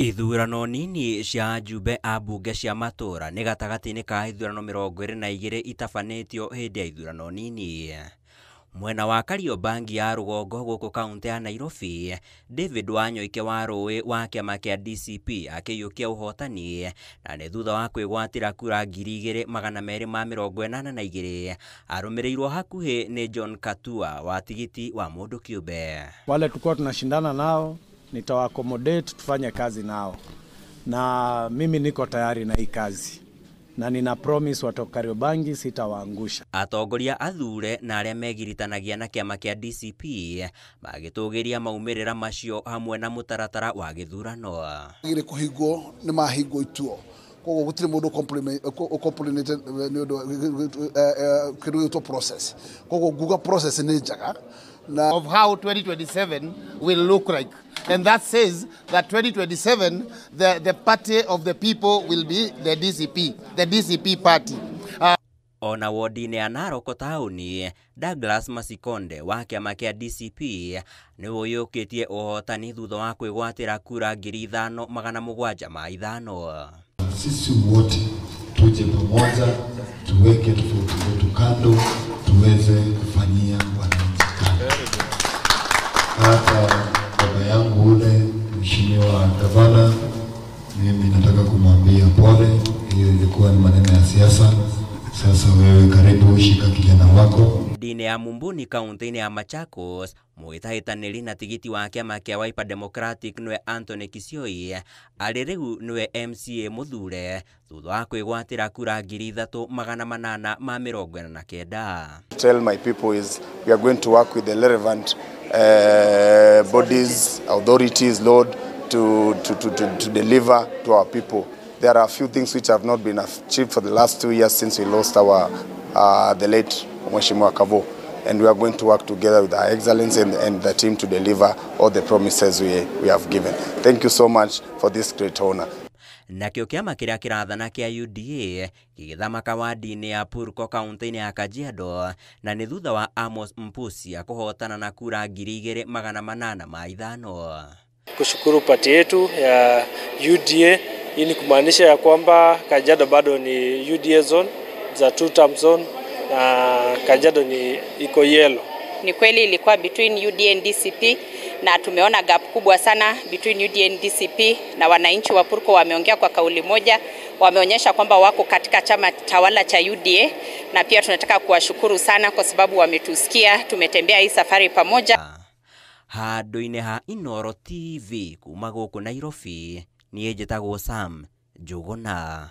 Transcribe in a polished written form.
Ithurano nini cia njumbe a mbunge cia matura nĩ gatagati-inĩ ka ithurano 22 itabanĩtio hĩndĩ ya ithurano nini. Mwena wa Kariobangi ya rũgongo gũkũ kaunti ya Nairobi, David Wanyoike wa Rũĩ wa kĩama kĩa DCP akĩiyũkia ũhotani na nĩ thutha wa kwĩgwatĩra kura 2,282 arũmĩrĩirwo hakuhĩ nĩ John Katua wa tigiti wa mũndũ kĩũmbe. Wale tulikuwa tunashindana nao nitawaaccommodate tufanye kazi nao, na mimi niko tayari na hii kazi na nina promise watu Kariobangi sitawaangusha. Atongoria athure na arĩa megiritanagia na kĩama kĩa DCP magĩtũgĩria maumĩrĩra macio hamwe na mũtaratara wa gĩthurano. Gire kuhingwo nĩ mahingwo ituo, koguo gũtirĩ mũndũ complimented kĩrũgĩtwo process, koguo nguga process nĩ njega na of how 2027 will look like. And that says that 2027, the party of the people will be the DCP party. Ona wodi-inĩ ya Narok taũni, Douglas Masikonde wa kĩama kĩa DCP nĩ ũyũkĩtie ũhotani thutha wa kwĩgwatĩra kura 5,705. Sisi wote tuje pamoja, tuweke tofauti zetu kando, tuweze kufanyia wananchi kazi. Hata baba yangu ule mheshimiwa gavana, mimi nataka kumwambia pole, hiyo ilikuwa ni maneno ya siasa. Sasa wewe karibu shika kijana wako. Dini ya Mumbuni kaunti-inĩ ya Machakos, mũhĩtahĩtanĩri na tigiti wa kĩama kĩa Wiper Democratic nĩwe Anthony Kisioi, arĩ rĩu nĩwe MCA mũthure thutha wa kwĩgwatĩra kura 3,849. Tell my people is we are going to work with the relevant bodies, authorities, Lord, to deliver to our people. There are a few things which have not been achieved for the last 2 years since we lost our the late Mheshimiwa Kavo, and we are going to work together with our excellence and the team to deliver all the promises we have given. Thank you so much for this great honor. Nakĩo kĩama kĩrĩa kĩrathana kĩa UDA gĩgĩthamaka wadi-inĩ ya Purko kaunti-inĩ ya Kajiado na nĩ thutha wa Amos Mpusia kũhotana na kura 2,805. Kushukuru pati yetu ya UDA, hii ni kumaanisha ya kwamba Kajiado bado ni UDA zone za 2-term zone na Kajiado ni iko yellow. Ni kweli ilikuwa between UDA and DCP na tumeona gap kubwa sana between UDA and DCP, na wananchi wa Purko wameongea kwa kauli moja, wameonyesha kwamba wako katika chama tawala cha UDA, na pia tunataka kuwashukuru sana kwa sababu wametusikia, tumetembea hii safari pamoja. Handũ-inĩ ha Inooro TV kuma gũkũ Nairobi, niĩ njĩtagwo Sam Njuguna.